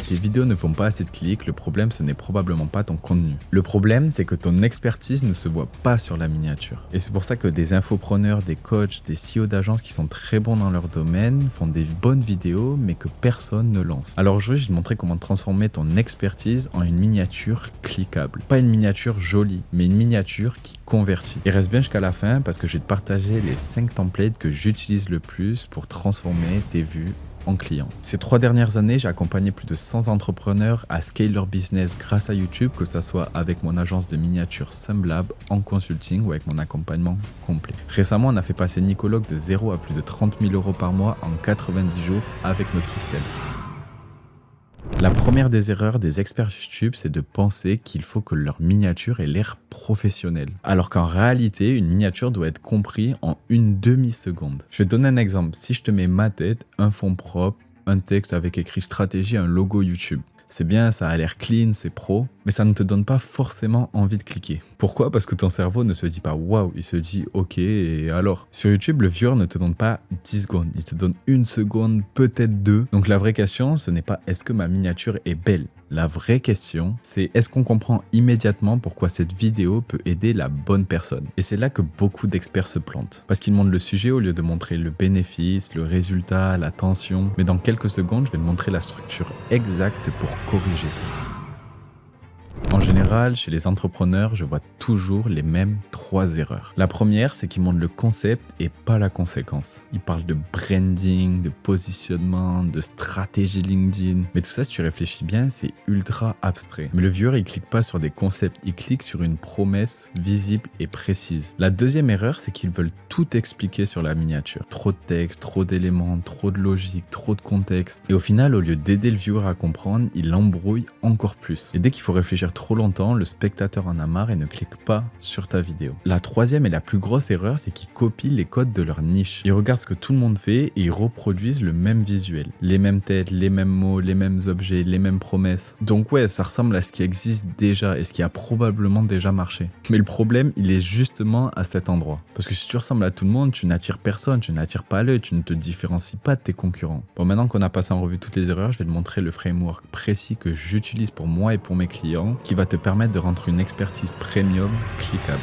si tes vidéos ne font pas assez de clics, le problème ce n'est probablement pas ton contenu. Le problème c'est que ton expertise ne se voit pas sur la miniature. Et c'est pour ça que des infopreneurs, des coachs, des CEO d'agences qui sont très bons dans leur domaine font des bonnes vidéos mais que personne ne lance. Alors aujourd'hui je vais te montrer comment transformer ton expertise en une miniature cliquable. Pas une miniature jolie, mais une miniature qui convertit. Et reste bien jusqu'à la fin parce que je vais te partager les 5 templates que j'utilise le plus pour transformer tes vues en clients. Ces 3 dernières années, j'ai accompagné plus de 100 entrepreneurs à scale leur business grâce à YouTube, que ce soit avec mon agence de miniature SumLab en consulting ou avec mon accompagnement complet. Récemment, on a fait passer Nicologue de 0 à plus de 30 000 € par mois en 90 jours avec notre système. La première des erreurs des experts YouTube, c'est de penser qu'il faut que leur miniature ait l'air professionnelle. Alors qu'en réalité, une miniature doit être comprise en une demi-seconde. Je vais te donner un exemple. Si je te mets ma tête, un fond propre, un texte avec écrit stratégie, un logo YouTube. C'est bien, ça a l'air clean, c'est pro, mais ça ne te donne pas forcément envie de cliquer. Pourquoi? Parce que ton cerveau ne se dit pas waouh, il se dit ok, et alors? Sur YouTube, le viewer ne te donne pas 10 secondes, il te donne 1 seconde, peut-être 2. Donc la vraie question, ce n'est pas est-ce que ma miniature est belle? La vraie question, c'est est-ce qu'on comprend immédiatement pourquoi cette vidéo peut aider la bonne personne? Et c'est là que beaucoup d'experts se plantent. Parce qu'ils montrent le sujet au lieu de montrer le bénéfice, le résultat, la tension. Mais dans quelques secondes, je vais te montrer la structure exacte pour corriger ça. En général, chez les entrepreneurs, je vois toujours les mêmes 3 erreurs. La première, c'est qu'ils montrent le concept et pas la conséquence. Ils parlent de branding, de positionnement, de stratégie LinkedIn. Mais tout ça, si tu réfléchis bien, c'est ultra abstrait. Mais le viewer, il clique pas sur des concepts, il clique sur une promesse visible et précise. La deuxième erreur, c'est qu'ils veulent tout expliquer sur la miniature. Trop de texte, trop d'éléments, trop de logique, trop de contexte. Et au final, au lieu d'aider le viewer à comprendre, il l'embrouille encore plus. Et dès qu'il faut réfléchir trop longtemps, le spectateur en a marre et ne clique pas sur ta vidéo. La troisième et la plus grosse erreur, c'est qu'ils copient les codes de leur niche. Ils regardent ce que tout le monde fait et ils reproduisent le même visuel. Les mêmes têtes, les mêmes mots, les mêmes objets, les mêmes promesses. Donc ouais, ça ressemble à ce qui existe déjà et ce qui a probablement déjà marché. Mais le problème, il est justement à cet endroit. Parce que si tu ressembles à tout le monde, tu n'attires personne, tu n'attires pas l'œil, tu ne te différencies pas de tes concurrents. Bon, maintenant qu'on a passé en revue toutes les erreurs, je vais te montrer le framework précis que j'utilise pour moi et pour mes clients qui va te permettre de rendre une expertise premium cliquable.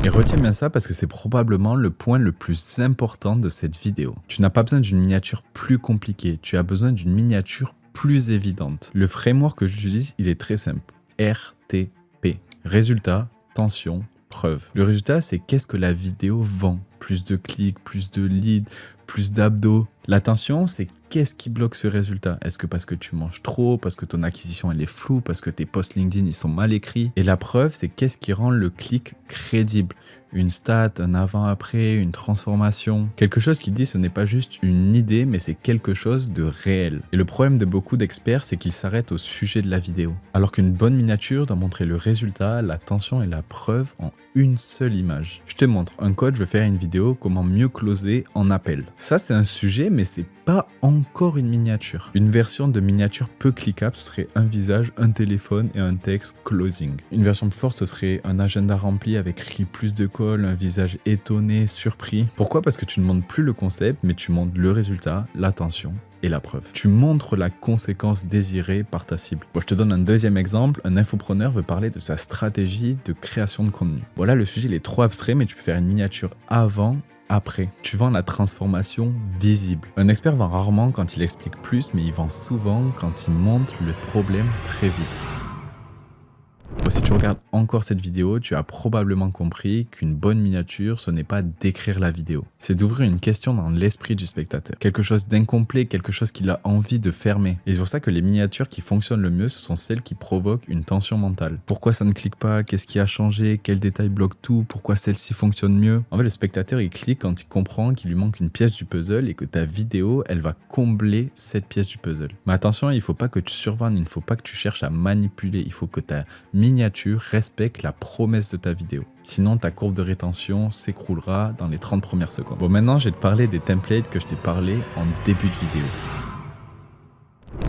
Et retiens bien ça parce que c'est probablement le point le plus important de cette vidéo. Tu n'as pas besoin d'une miniature plus compliquée, tu as besoin d'une miniature plus évidente. Le framework que j'utilise, il est très simple. RTP. Résultat, tension, preuve. Le résultat, c'est qu'est-ce que la vidéo vend? Plus de clics, plus de leads, plus d'abdos. L'attention, c'est qu'est-ce qui bloque ce résultat? Est-ce que parce que tu manges trop, parce que ton acquisition elle est floue, parce que tes posts LinkedIn ils sont mal écrits? Et la preuve, c'est qu'est-ce qui rend le clic crédible? Une stat, un avant-après, une transformation. Quelque chose qui dit ce n'est pas juste une idée, mais c'est quelque chose de réel. Et le problème de beaucoup d'experts, c'est qu'ils s'arrêtent au sujet de la vidéo. Alors qu'une bonne miniature doit montrer le résultat, la tension et la preuve en une seule image. Je te montre, un coach veut faire une vidéo comment mieux closer en appel. Ça c'est un sujet, mais c'est pas encore une miniature. Une version de miniature peu cliquable serait un visage, un téléphone et un texte closing. Une version plus forte, ce serait un agenda rempli avec écrit plus de calls, un visage étonné, surpris. Pourquoi? Parce que tu ne montres plus le concept, mais tu montres le résultat, l'attention et la preuve. Tu montres la conséquence désirée par ta cible. Bon, je te donne un deuxième exemple. Un infopreneur veut parler de sa stratégie de création de contenu. Voilà, le sujet il est trop abstrait, mais tu peux faire une miniature avant, après. Tu vends la transformation visible. Un expert vend rarement quand il explique plus, mais il vend souvent quand il montre le problème très vite. Si tu regardes encore cette vidéo, tu as probablement compris qu'une bonne miniature, ce n'est pas d'écrire la vidéo. C'est d'ouvrir une question dans l'esprit du spectateur. Quelque chose d'incomplet, quelque chose qu'il a envie de fermer. Et c'est pour ça que les miniatures qui fonctionnent le mieux, ce sont celles qui provoquent une tension mentale. Pourquoi ça ne clique pas? Qu'est-ce qui a changé? Quel détail bloque tout? Pourquoi celle-ci fonctionne mieux? En fait, le spectateur, il clique quand il comprend qu'il lui manque une pièce du puzzle et que ta vidéo, elle va combler cette pièce du puzzle. Mais attention, il ne faut pas que tu survendes, il ne faut pas que tu cherches à manipuler. Il faut que ta miniature respecte la promesse de ta vidéo. Sinon, ta courbe de rétention s'écroulera dans les 30 premières secondes. Bon, maintenant, je vais te parler des templates que je t'ai parlé en début de vidéo.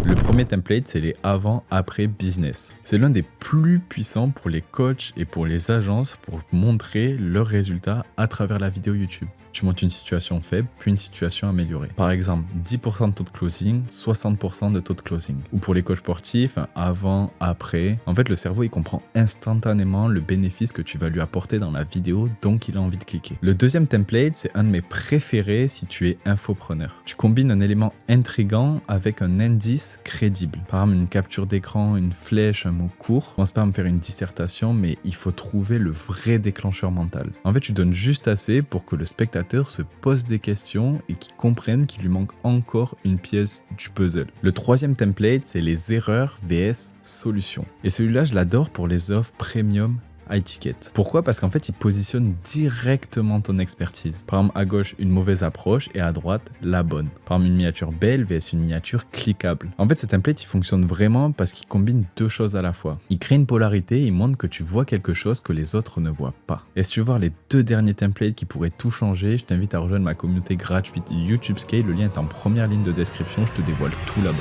Le premier template, c'est les avant-après business. C'est l'un des plus puissants pour les coachs et pour les agences pour montrer leurs résultats à travers la vidéo YouTube. Tu montes une situation faible, puis une situation améliorée. Par exemple, 10% de taux de closing, 60% de taux de closing. Ou pour les coachs sportifs, avant, après. En fait, le cerveau, il comprend instantanément le bénéfice que tu vas lui apporter dans la vidéo, donc il a envie de cliquer. Le deuxième template, c'est un de mes préférés si tu es infopreneur. Tu combines un élément intriguant avec un indice crédible. Par exemple, une capture d'écran, une flèche, un mot court. Je pense pas à me faire une dissertation, mais il faut trouver le vrai déclencheur mental. En fait, tu donnes juste assez pour que le spectateur se pose des questions et qu'il comprenne qu'il lui manque encore une pièce du puzzle. Le troisième template, c'est les erreurs vs solutions. Et celui-là, je l'adore pour les offres premium high ticket. Pourquoi? Parce qu'en fait, il positionne directement ton expertise. Par exemple, à gauche, une mauvaise approche et à droite, la bonne. Par exemple, une miniature belle vs une miniature cliquable. En fait, ce template, il fonctionne vraiment parce qu'il combine deux choses à la fois. Il crée une polarité et il montre que tu vois quelque chose que les autres ne voient pas. Et si tu veux voir les deux derniers templates qui pourraient tout changer, je t'invite à rejoindre ma communauté gratuite YouTube Scale. Le lien est en première ligne de description. Je te dévoile tout là-bas.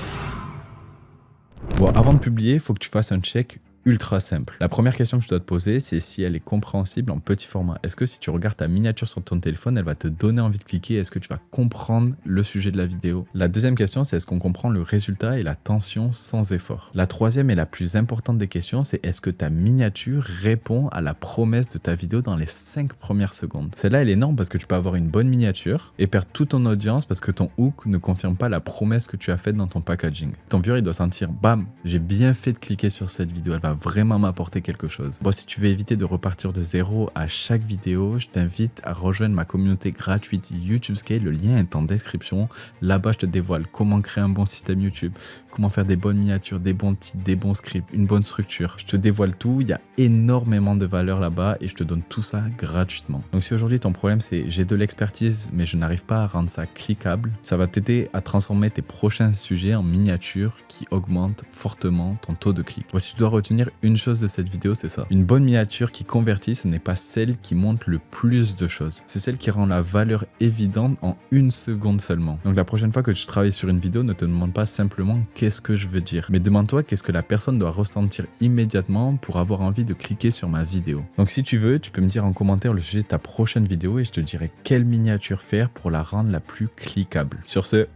Bon, avant de publier, il faut que tu fasses un check ultra simple. La première question que je dois te poser, c'est si elle est compréhensible en petit format. Est-ce que si tu regardes ta miniature sur ton téléphone, elle va te donner envie de cliquer? Est-ce que tu vas comprendre le sujet de la vidéo? La deuxième question, c'est est-ce qu'on comprend le résultat et la tension sans effort? La troisième et la plus importante des questions, c'est est-ce que ta miniature répond à la promesse de ta vidéo dans les 5 premières secondes? Celle-là, elle est énorme parce que tu peux avoir une bonne miniature et perdre toute ton audience parce que ton hook ne confirme pas la promesse que tu as faite dans ton packaging. Ton viewer, il doit sentir, bam, j'ai bien fait de cliquer sur cette vidéo, elle va vraiment m'apporter quelque chose. Bon, si tu veux éviter de repartir de zéro à chaque vidéo, je t'invite à rejoindre ma communauté gratuite YouTube Scale. Le lien est en description. Là-bas, je te dévoile comment créer un bon système YouTube, comment faire des bonnes miniatures, des bons titres, des bons scripts, une bonne structure. Je te dévoile tout. Il y a énormément de valeur là-bas et je te donne tout ça gratuitement. Donc, si aujourd'hui ton problème c'est j'ai de l'expertise, mais je n'arrive pas à rendre ça cliquable, ça va t'aider à transformer tes prochains sujets en miniatures qui augmentent fortement ton taux de clic. Bon, si tu dois retenir une chose de cette vidéo, c'est ça. Une bonne miniature qui convertit, ce n'est pas celle qui montre le plus de choses. C'est celle qui rend la valeur évidente en 1 seconde seulement. Donc la prochaine fois que tu travailles sur une vidéo, ne te demande pas simplement qu'est-ce que je veux dire, mais demande-toi qu'est-ce que la personne doit ressentir immédiatement pour avoir envie de cliquer sur ma vidéo. Donc si tu veux, tu peux me dire en commentaire le sujet de ta prochaine vidéo et je te dirai quelle miniature faire pour la rendre la plus cliquable. Sur ce,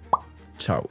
ciao!